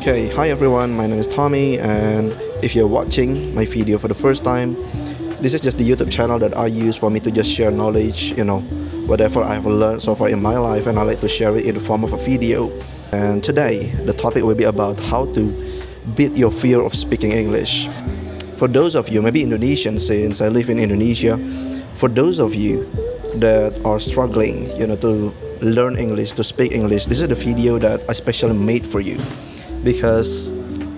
Okay, hi everyone, my name is Tommy, and if you're watching my video for the first time, this is just the YouTube channel that I use for me to just share knowledge, whatever I have learned so far in my life, and I like to share it in the form of a video. And today, the topic will be about how to beat your fear of speaking English. For those of you, maybe Indonesian, since I live in Indonesia, for those of you that are struggling, to learn English, to speak English, this is the video that I specially made for you. Because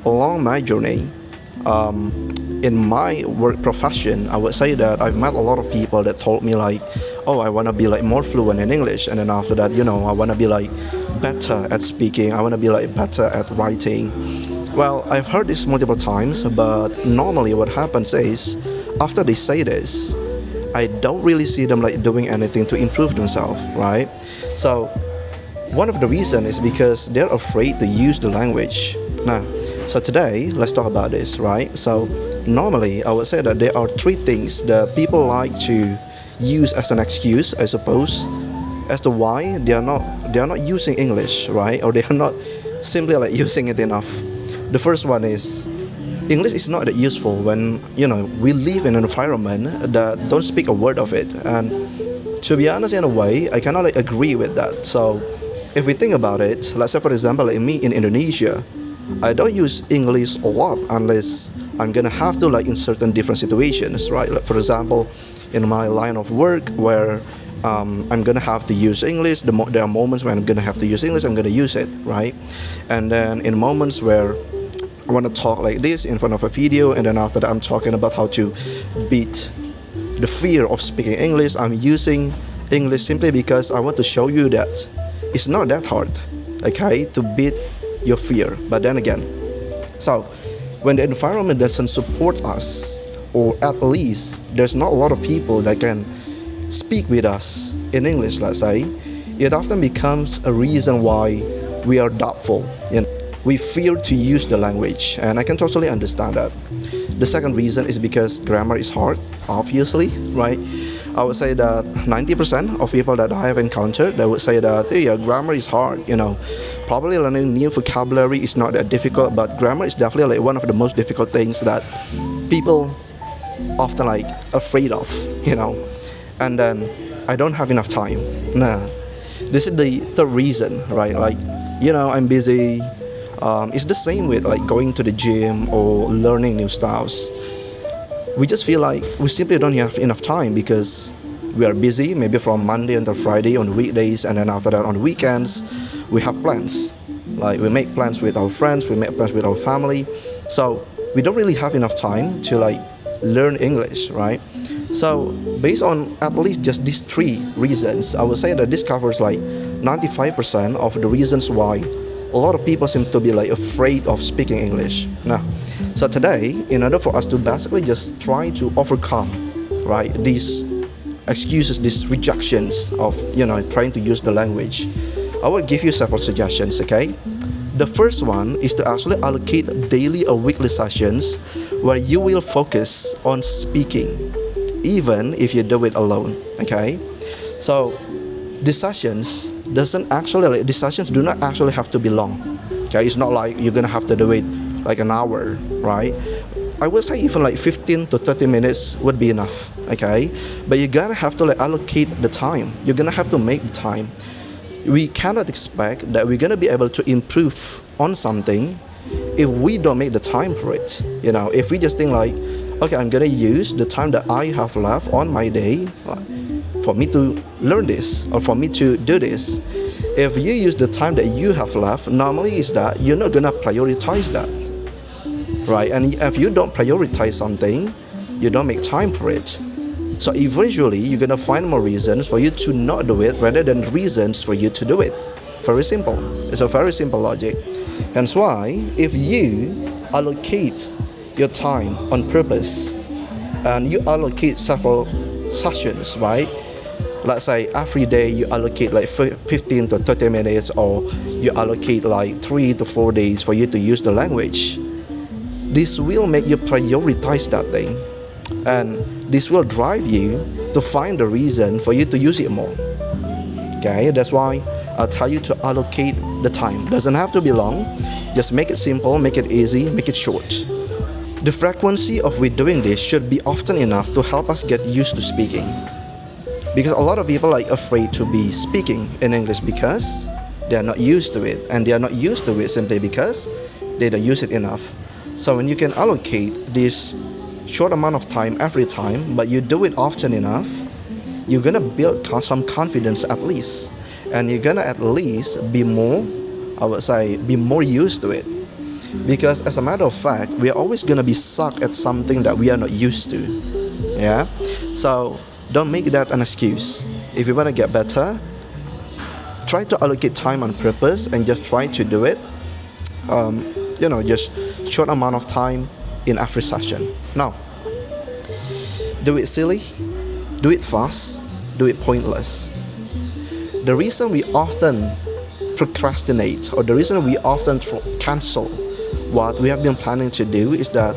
along my journey, in my work profession, I would say that I've met a lot of people that told me like, oh, I want to be like more fluent in English, and then after that, I want to be like better at speaking, I want to be like better at writing. Well, I've heard this multiple times, but normally what happens is, after they say this, I don't really see them like doing anything to improve themselves, right? So one of the reasons is because they're afraid to use the language. Now, so today, let's talk about this, right? So normally, I would say that there are three things that people like to use as an excuse, I suppose, as to why they are not using English, right? Or they are not simply like using it enough. The first one is English is not that useful when we live in an environment that don't speak a word of it. And to be honest, in a way, I cannot like agree with that. So if we think about it, let's say for example, like me in Indonesia, I don't use English a lot unless I'm gonna have to like in certain different situations, right? Like for example, in my line of work where I'm gonna have to use English, there are moments when I'm gonna have to use English, I'm gonna use it, right? And then in moments where I want to talk like this in front of a video, and then after that I'm talking about how to beat the fear of speaking English, I'm using English simply because I want to show you that it's not that hard, okay, to beat your fear. But then again, so when the environment doesn't support us, or at least there's not a lot of people that can speak with us in English, let's say, it often becomes a reason why we are doubtful. We fear to use the language, and I can totally understand that. The second reason is because grammar is hard, obviously, right? I would say that 90% of people that I have encountered, they would say that, hey, yeah, grammar is hard, Probably learning new vocabulary is not that difficult, but grammar is definitely like one of the most difficult things that people often like afraid of, And then I don't have enough time. Nah, this is the third reason, right? Like, I'm busy. It's the same with like going to the gym or learning new styles. We just feel like we simply don't have enough time because we are busy, maybe from Monday until Friday on the weekdays, and then after that on the weekends we have plans. Like we make plans with our friends, we make plans with our family. So we don't really have enough time to like learn English, right? So based on at least just these three reasons, I would say that this covers like 95% of the reasons why a lot of people seem to be like afraid of speaking English. Now, so today, in order for us to basically just try to overcome, right, these excuses, these rejections of, trying to use the language, I will give you several suggestions, okay? The first one is to actually allocate daily or weekly sessions where you will focus on speaking, even if you do it alone, okay? So these sessions do not actually have to be long. Okay, it's not like you're gonna have to do it like an hour, right? I would say even like 15 to 30 minutes would be enough, okay? But you're gonna have to like allocate the time. You're gonna have to make the time. We cannot expect that we're gonna be able to improve on something if we don't make the time for it. If we just think like, okay, I'm gonna use the time that I have left on my day for me to learn this or for me to do this. If you use the time that you have left, normally is that you're not gonna prioritize that, right? And if you don't prioritize something, you don't make time for it. So eventually you're gonna find more reasons for you to not do it rather than reasons for you to do it. Very simple. It's a very simple logic. Hence why if you allocate your time on purpose and you allocate several sessions, right? Let's say every day you allocate like 15 to 30 minutes, or you allocate like 3 to 4 days for you to use the language. This will make you prioritize that thing, and this will drive you to find the reason for you to use it more. Okay, that's why I tell you to allocate the time. Doesn't have to be long. Just make it simple, make it easy, make it short. The frequency of we doing this should be often enough to help us get used to speaking. Because a lot of people are afraid to be speaking in English because they are not used to it, and they are not used to it simply because they don't use it enough. So when you can allocate this short amount of time every time, but you do it often enough, you're gonna build some confidence at least, and you're gonna at least be more, I would say, be more used to it. Because as a matter of fact, we are always gonna be stuck at something that we are not used to. Yeah. So don't make that an excuse. If you wanna get better, try to allocate time on purpose and just try to do it. Just short amount of time in every session. Now, do it silly, do it fast, do it pointless. The reason we often procrastinate, or the reason we often cancel what we have been planning to do, is that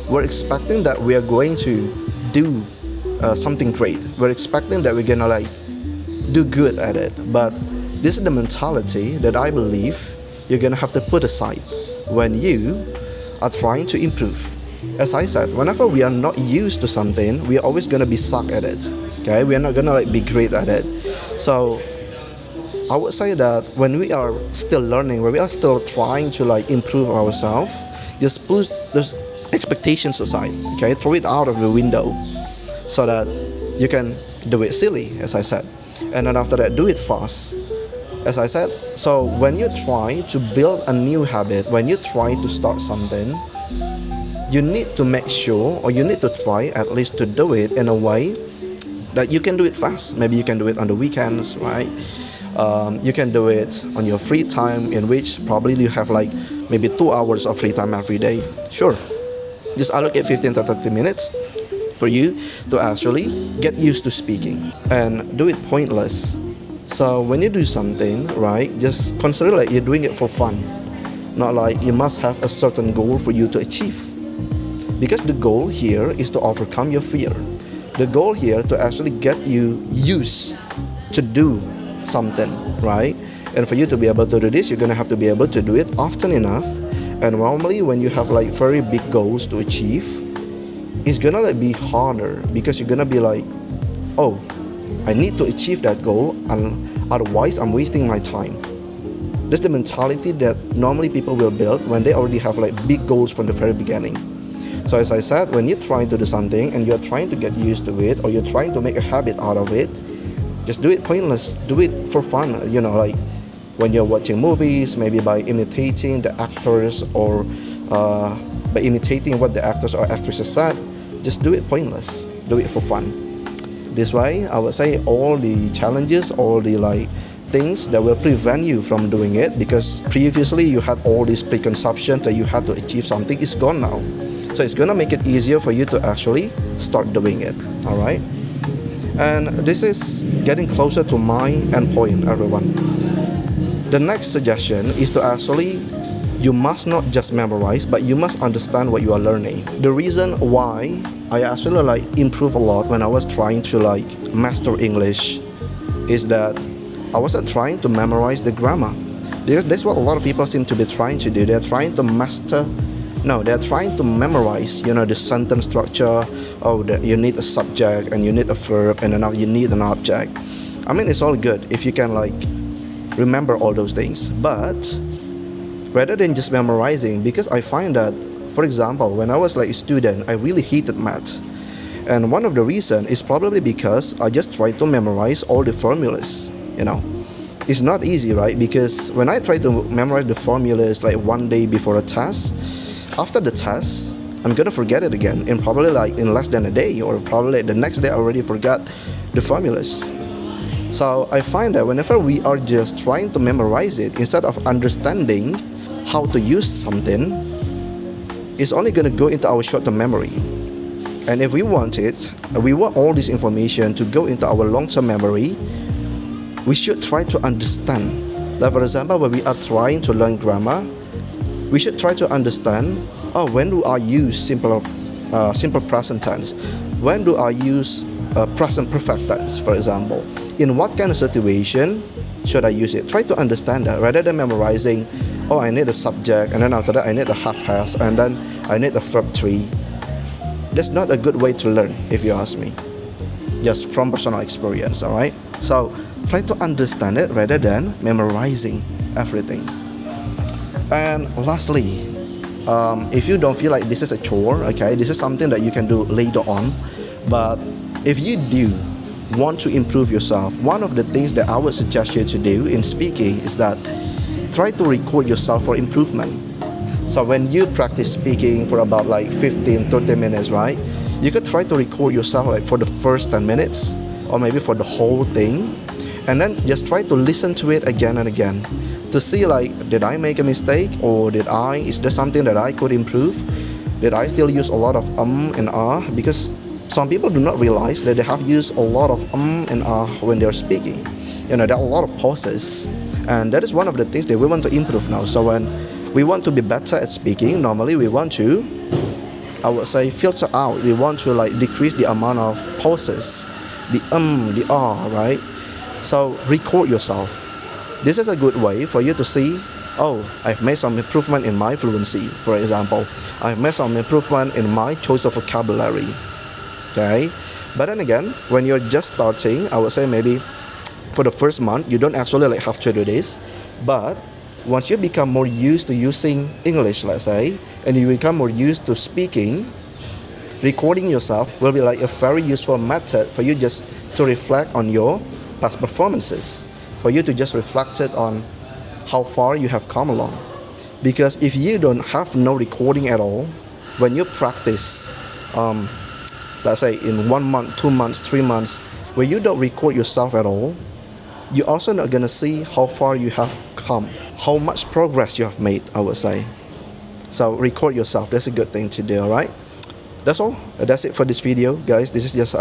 we're expecting that we are going to do something great. We're expecting that we're gonna do good at it. But this is the mentality that I believe you're gonna have to put aside when you are trying to improve. As I said, whenever we are not used to something, we are always gonna be suck at it. Okay, we are not gonna be great at it. So I would say that when we are still learning, when we are still trying to improve ourselves, just put those expectations aside. Okay, throw it out of the window, so that you can do it silly, as I said, and then after that do it fast, as I said. So when you try to build a new habit, when you try to start something, you need to make sure, or you need to try at least to do it in a way that you can do it fast. Maybe you can do it on the weekends, right? You can do it on your free time, in which probably you have maybe 2 hours of free time every day. Sure, just allocate 15 to 30 minutes for you to actually get used to speaking, and do it pointless. So when you do something, right, just consider you're doing it for fun, not you must have a certain goal for you to achieve. Because the goal here is to overcome your fear. The goal here to actually get you used to do something, right? And for you to be able to do this, you're gonna have to be able to do it often enough. And normally when you have very big goals to achieve, it's gonna be harder, because you're gonna be oh, I need to achieve that goal, and otherwise I'm wasting my time. That's the mentality that normally people will build when they already have big goals from the very beginning. So as I said, when you're trying to do something and you're trying to get used to it, or you're trying to make a habit out of it, just do it pointless, do it for fun. When you're watching movies, maybe by imitating the actors, or by imitating what the actors or actresses said, just do it pointless, do it for fun. This way, I would say all the challenges, all the things that will prevent you from doing it, because previously you had all these preconceptions that you had to achieve something, is gone now. So it's gonna make it easier for you to actually start doing it. All right. And this is getting closer to my endpoint, everyone. The next suggestion is to actually, you must not just memorize, but you must understand what you are learning. The reason why I actually improve a lot when I was trying to master English is that I wasn't trying to memorize the grammar. Because that's what a lot of people seem to be trying to do. They're trying to master. No, they're trying to memorize, the sentence structure. Oh, you need a subject, and you need a verb, and then you need an object. I mean, it's all good if you can remember all those things. But rather than just memorizing, because I find that, for example, when I was a student, I really hated math. And one of the reasons is probably because I just tried to memorize all the formulas, It's not easy, right? Because when I try to memorize the formulas one day before a test, after the test, I'm gonna forget it again in probably in less than a day, or probably the next day I already forgot the formulas. So I find that whenever we are just trying to memorize it instead of understanding how to use something, it's only gonna go into our short-term memory. And if we want all this information to go into our long-term memory, we should try to understand. For example, when we are trying to learn grammar, we should try to understand, when do I use simple present tense? When do I use present perfect tense, for example? In what kind of situation should I use it? Try to understand that rather than memorizing, oh, I need a subject, and then after that I need the half-has, and then I need the verb 3. That's not a good way to learn, if you ask me. Just from personal experience, alright? So try to understand it rather than memorizing everything. And lastly, if you don't feel like this is a chore, okay, this is something that you can do later on, but if you do want to improve yourself, one of the things that I would suggest you to do in speaking is that try to record yourself for improvement. So when you practice speaking for about like 15-30 minutes, right, you could try to record yourself like for the first 10 minutes or maybe for the whole thing, and then just try to listen to it again and again to see like, did I make a mistake, or is there something that I could improve? Did I still use a lot of and because some people do not realize that they have used a lot of and when they're speaking. There are a lot of pauses, and that is one of the things that we want to improve now. So when we want to be better at speaking, normally we want to, I would say, filter out. We want to like decrease the amount of pauses, the right? So record yourself. This is a good way for you to see, oh, I've made some improvement in my fluency, for example. I've made some improvement in my choice of vocabulary. Okay? But then again, when you're just starting, I would say maybe for the first month, you don't actually like have to do this. But once you become more used to using English, let's say, and you become more used to speaking, recording yourself will be like a very useful method for you just to reflect on your past performances, for you to just reflect it on how far you have come along. Because if you don't have no recording at all, when you practice, let's say in 1 month, 2 months, 3 months, where you don't record yourself at all, you're also not going to see how far you have come, how much progress you have made, I would say. So record yourself. That's a good thing to do, alright? That's all. That's it for this video, guys. This is just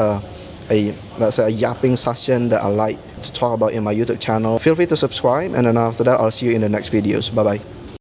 let's say a yapping session that I like to talk about in my YouTube channel. Feel free to subscribe, and then after that I'll see you in the next videos. Bye bye.